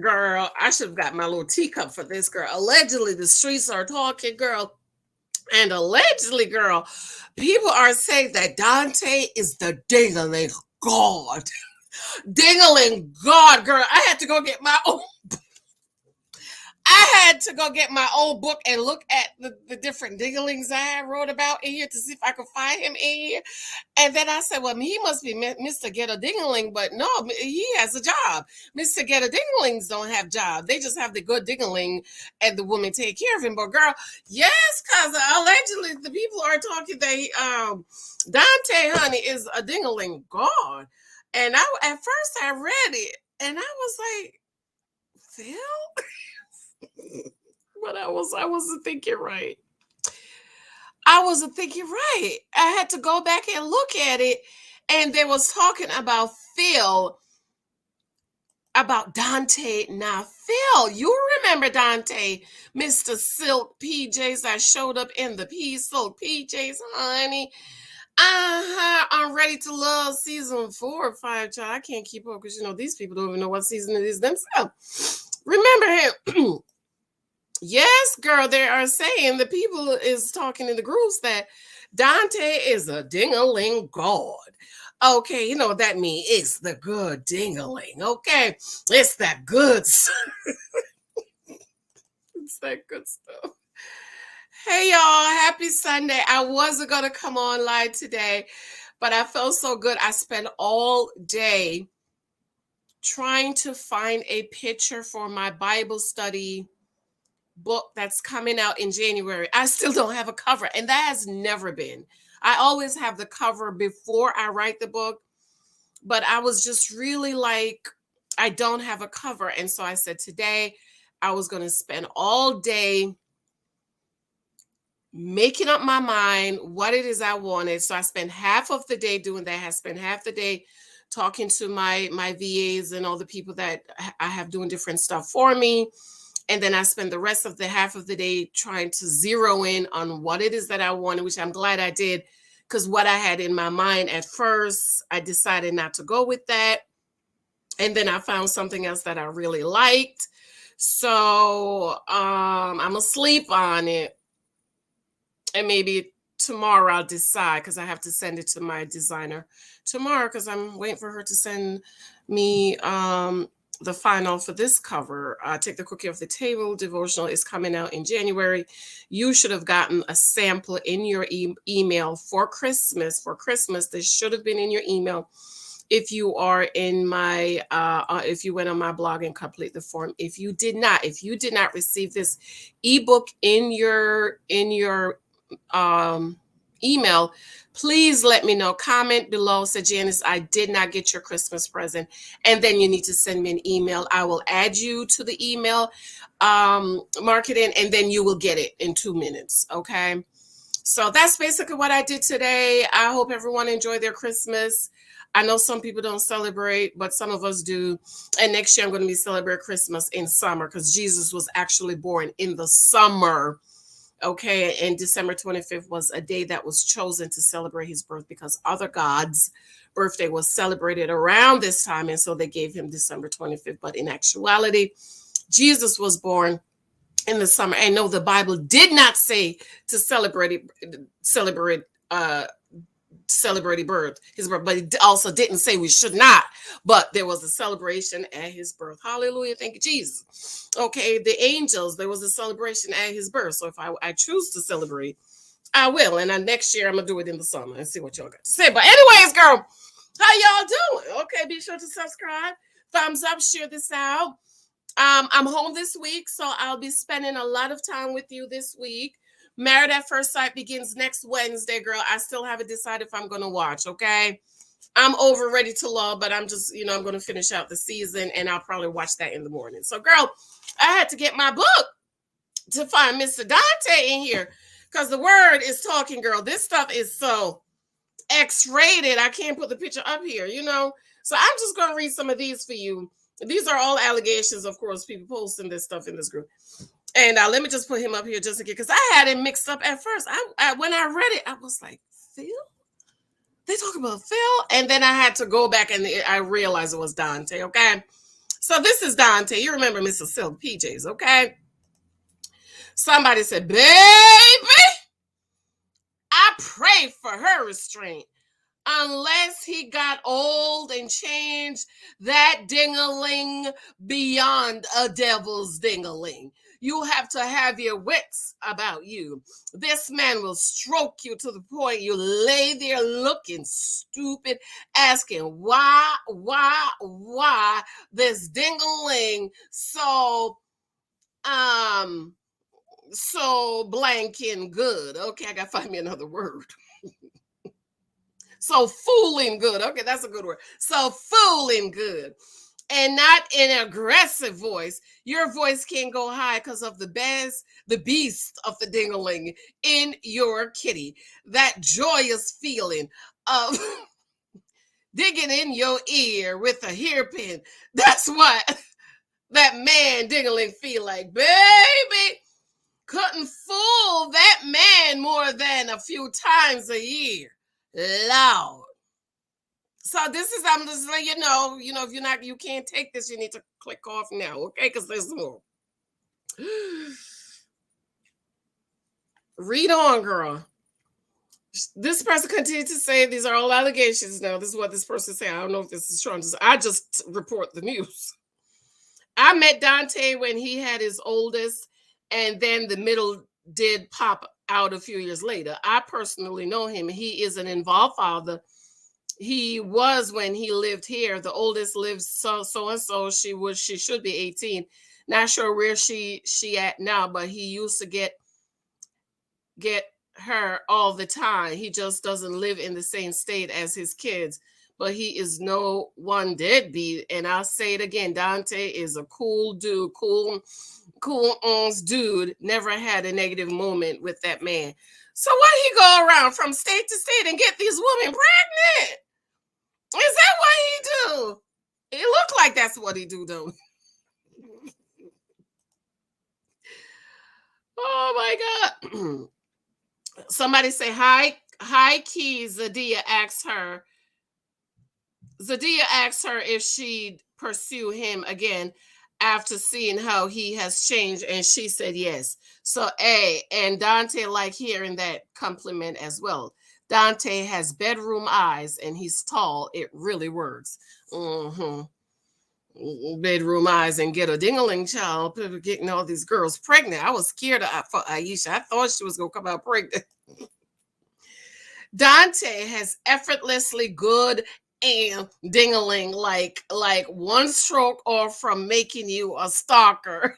Girl, I should have got my little teacup for this, girl. Allegedly, the streets are talking, girl. And allegedly, girl, people are saying that Dante is the dingling god. Dingling god, girl. I had to go get my old book and look at the different dinglings I had wrote about in here to see if I could find him in here. And then I said, well, he must be Mr. Get a Dingling, but no, he has a job. Mr. Get a Dinglings don't have job. They just have the good dingling and the woman take care of him. But girl, yes, because allegedly the people are talking that Dante, honey, is a dingling god. And at first I read it and I was like, Phil? But I wasn't thinking right. I wasn't thinking right. I had to go back and look at it, and they was talking about Phil, about Dante. Now, Phil, you remember Dante, Mr. Silk PJs that showed up in the Silk PJs, honey. I'm ready to love season 4 or 5, child. I can't keep up because these people don't even know what season it is themselves. Remember him? Yes, girl, they are saying the people is talking in the groups that Dante is a ding-a-ling god. Okay, you know what that means? It's the good ding-a-ling. Okay, it's that good. It's that good stuff. Hey y'all, happy Sunday. I wasn't gonna come on live today, but I felt so good. I spent all day trying to find a picture for my Bible study book that's coming out in January. I still don't have a cover, and that has never been. I always have the cover before I write the book, but I was just really like, I don't have a cover. And so I said today I was going to spend all day making up my mind what it is I wanted. So I spent half of the day doing that. I spent half the day talking to my VAs and all the people that I have doing different stuff for me. And then I spend the rest of the half of the day trying to zero in on what it is that I wanted, which I'm glad I did, because what I had in my mind at first, I decided not to go with that. And then I found something else that I really liked. So I'm going to sleep on it. And maybe tomorrow I'll decide, because I have to send it to my designer tomorrow, because I'm waiting for her to send me the final for this cover. Take the Cookie Off the Table devotional is coming out in January. You should have gotten a sample in your email for Christmas. This should have been in your email. If you are in my, if you went on my blog and complete the form. If you did not receive this ebook in your email, please let me know. Comment below. Say, Janice, I did not get your Christmas present. And then you need to send me an email. I will add you to the email marketing, and then you will get it in 2 minutes. Okay. So that's basically what I did today. I hope everyone enjoyed their Christmas. I know some people don't celebrate, but some of us do. And next year I'm going to be celebrating Christmas in summer, because Jesus was actually born in the summer. Okay, and December 25th was a day that was chosen to celebrate his birth, because other gods' birthday was celebrated around this time, and so they gave him December 25th. But in actuality, Jesus was born in the summer. And no, the Bible did not say to celebrate his birth, but it also didn't say we should not. But there was a celebration at his birth. Hallelujah. Thank you, Jesus. Okay, the angels, there was a celebration at his birth. So if I choose to celebrate, I will. And next year I'm gonna do it in the summer and see what y'all got to say. But anyways, girl, how y'all doing? Okay, be sure to subscribe, thumbs up, share this out. I'm home this week, so I'll be spending a lot of time with you this week. Married at First Sight begins next Wednesday, girl. I still haven't decided if I'm going to watch, okay? I'm over Ready to Love, but I'm just, I'm going to finish out the season, and I'll probably watch that in the morning. So, girl, I had to get my book to find Mr. Dante in here, because the word is talking, girl. This stuff is so X-rated. I can't put the picture up here, So I'm just going to read some of these for you. These are all allegations, of course, people posting this stuff in this group. And let me just put him up here just again, because I had it mixed up at first. When I read it, I was like, Phil? They talk about Phil? And then I had to go back, and I realized it was Dante, okay? So this is Dante. You remember Mrs. Silk PJs, okay? Somebody said, baby, I pray for her restraint. Unless he got old and changed that ding-a-ling beyond a devil's ding-a-ling. You have to have your wits about you. This man will stroke you to the point you lay there looking stupid, asking why this ding-a-ling so blank and good. Okay, I gotta find me another word. So fooling good. Okay, that's a good word. So fooling good. And not in aggressive voice. Your voice can't go high because of the beast of the ding-a-ling in your kitty. That joyous feeling of digging in your ear with a hairpin. That's what that man ding-a-ling feel like. Baby, couldn't fool that man more than a few times a year. Loud. So this is, I'm just letting you know, if you can't take this, you need to click off now, okay? Because there's more. Read on, girl. This person continued to say these are all allegations. Now, this is what this person said. I don't know if this is true. I just report the news. I met Dante when he had his oldest, and then the middle did pop out a few years later. I personally know him. He is an involved father. He was when he lived here. The oldest lives so and so. She should be 18. Not sure where she at now, but he used to get her all the time. He just doesn't live in the same state as his kids. But he is no one deadbeat. And I'll say it again, Dante is a cool dude, cool dude. Never had a negative moment with that man. So why he go around from state to state and get these women pregnant? Is that what he do? It look like that's what he do, though. Oh my God. Somebody say hi key. Zadia asked her if she'd pursue him again after seeing how he has changed, and she said yes. So and Dante like hearing that compliment as well. Dante has bedroom eyes and he's tall. It really works. Bedroom eyes and get a ding-a-ling child, getting all these girls pregnant. I was scared for Aisha. I thought she was going to come out pregnant. Dante has effortlessly good and ding-a-ling, like one stroke off from making you a stalker.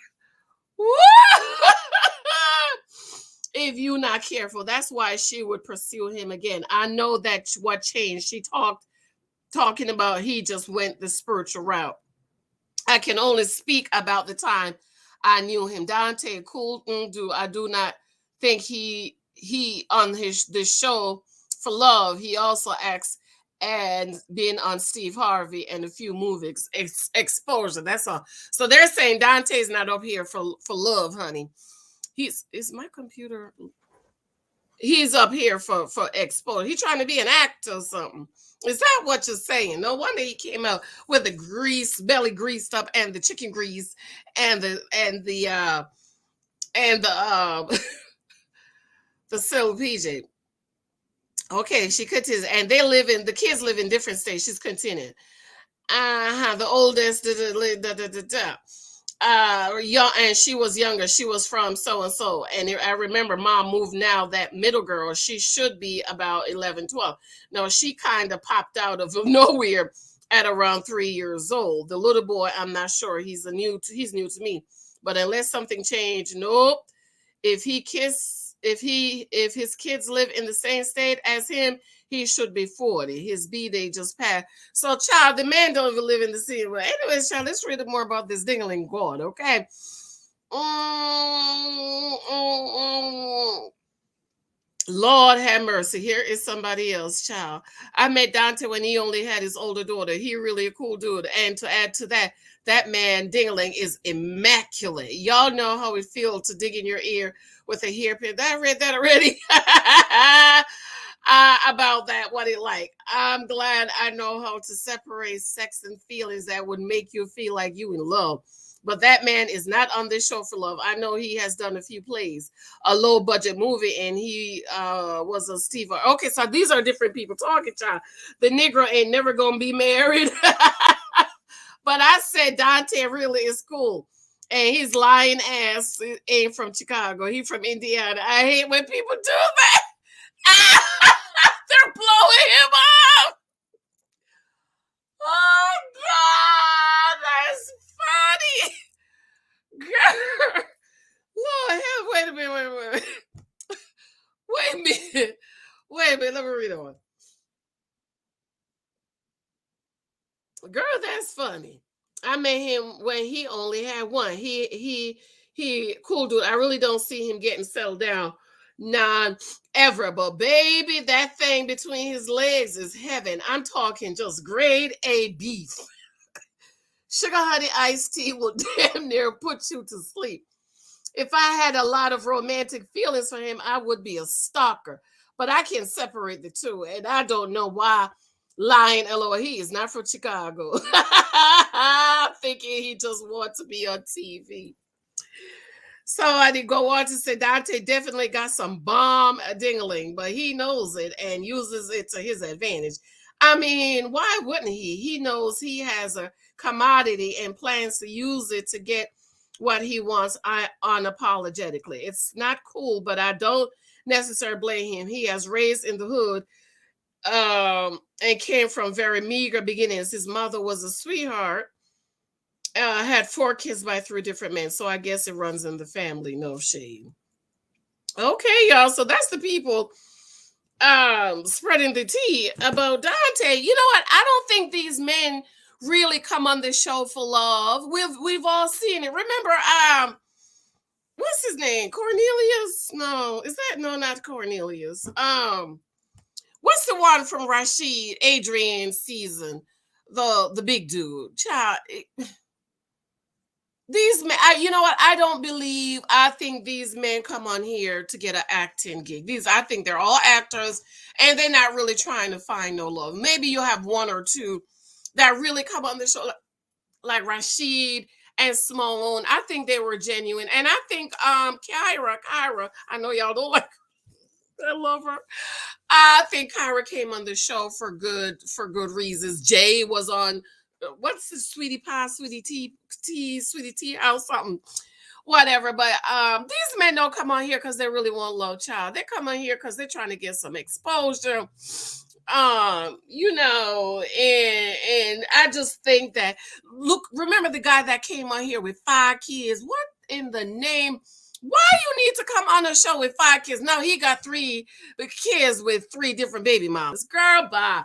If you're not careful. That's why she would pursue him again. I know that what changed. She talking about he just went the spiritual route. I can only speak about the time I knew him. Dante, cool dude. I do not think he on this show for love. He also acts and been on Steve Harvey and a few movies. Exposure. That's all. So they're saying Dante's not up here for love, honey. Is my computer? He's up here for exposure. He's trying to be an actor or something. Is that what you're saying? No wonder he came out with the belly greased up, and the chicken grease, and the the silk PJ. Okay, she continues, and the kids live in different states. She's continuing. The oldest, young, and she was younger. She was from so and so, and I remember mom moved. Now that middle girl, she should be about 11, 12. No, she kind of popped out of nowhere at around 3 years old. The little boy, I'm not sure. He's new to me, but unless something changed, nope. If his kids live in the same state as him, he should be 40. His B-day just passed. So, child, the man don't even live in the city. Well, anyways, child, let's read more about this ding-a-ling God, okay? Lord have mercy. Here is somebody else, child. I met Dante when he only had his older daughter. He really a cool dude. And to add to that, that man ding-a-ling is immaculate. Y'all know how it feels to dig in your ear with a hairpin. I read that already. about that, what it like. I'm glad I know how to separate sex and feelings that would make you feel like you in love. But that man is not on this show for love. I know he has done a few plays, a low budget movie, and he was a Steve. Okay, so these are different people talking, child. The Negro ain't never gonna be married. But I said Dante really is cool. And his lying ass ain't from Chicago. He from Indiana. I hate when people do that. They're blowing him up. Oh God, that's funny. Girl. Lord, wait a minute, wait a minute. Wait a minute. Wait a minute. Let me read on. Girl, that's funny. I met him when he only had one. He cool dude. I really don't see him getting settled down none ever. But baby, that thing between his legs is heaven. I'm talking just grade A beef. Sugar honey iced tea will damn near put you to sleep. If I had a lot of romantic feelings for him, I would be a stalker. But I can separate the two, and I don't know why lying LOL. He is not from Chicago. Thinking he just wants to be on TV. So I did go on to say Dante definitely got some bomb dingling, but he knows it and uses it to his advantage. I mean, why wouldn't he? He knows he has a commodity and plans to use it to get what he wants unapologetically. It's not cool, but I don't necessarily blame him. He has raised in the hood and came from very meager beginnings. His mother was a sweetheart, had 4 kids by 3 different men. So I guess it runs in the family. No shade. Okay, y'all. So that's the people spreading the tea about Dante. You know what? I don't think these men really come on this show for love. We've all seen it. Remember, what's his name? Cornelius? No, is that no, not Cornelius. What's the one from Rashid Adrian's season? The big dude. Child. These men, you know what? I think these men come on here to get an acting gig. I think they're all actors and they're not really trying to find no love. Maybe you'll have 1 or 2 that really come on the show, like Rashid and Simone. I think they were genuine. And I think Kyra, I know y'all don't like her. I love her. I think Kyra came on the show for good reasons. Jay was on what's the sweetie pie, sweetie tea house, something, whatever. But these men don't come on here because they really want love, child. They come on here because they're trying to get some exposure. You know, and I just think that remember the guy that came on here with 5 kids? What in the name? Why you need to come on a show with 5 kids? No, he got 3 kids with 3 different baby moms. Girl, bye.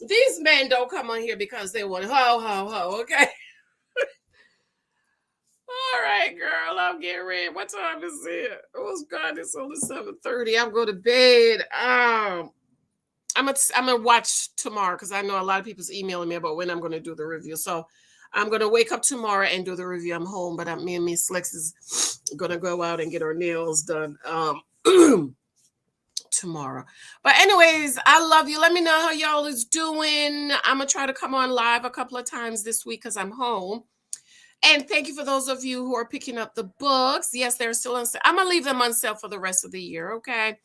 These men don't come on here because they want ho, okay? All right, girl, I'm getting ready. What time is it? Oh, God, it's only 7:30. I'm going to bed. I'm gonna watch tomorrow because I know a lot of people's emailing me about when I'm going to do the review. So I'm going to wake up tomorrow and do the review. I'm home, but me and Miss Lex is going to go out and get our nails done tomorrow. But anyways, I love you. Let me know how y'all is doing. I'm going to try to come on live a couple of times this week because I'm home. And thank you for those of you who are picking up the books. Yes, they're still on sale. I'm going to leave them on sale for the rest of the year, okay?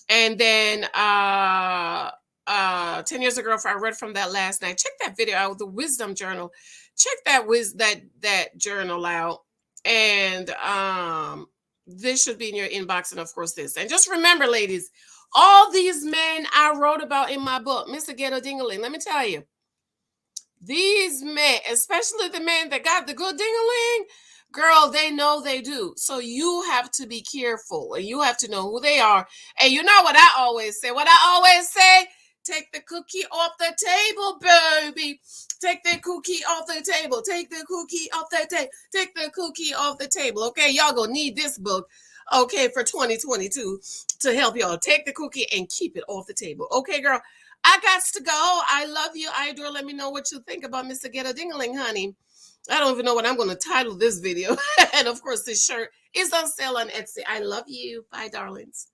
And then 10 Years Ago, if I read from that last night, check that video out, the Wisdom Journal. Check that journal out. And this should be in your inbox, and of course this. And just remember, ladies, all these men I wrote about in my book, Mr. Ghetto Dingling, let me tell you, these men, especially the men that got the good dingling, girl, they know they do. So you have to be careful and you have to know who they are. And you know what I always say? Take the cookie off the table, baby. Take the cookie off the table. Take the cookie off the table. Take the cookie off the table. Okay, y'all gonna need this book, okay, for 2022 to help y'all. Take the cookie and keep it off the table. Okay, girl. I got to go. I love you. I adore. Let me know what you think about Mr. Ghetto Dingling, honey. I don't even know what I'm going to title this video. And of course, this shirt is on sale on Etsy. I love you. Bye, darlings.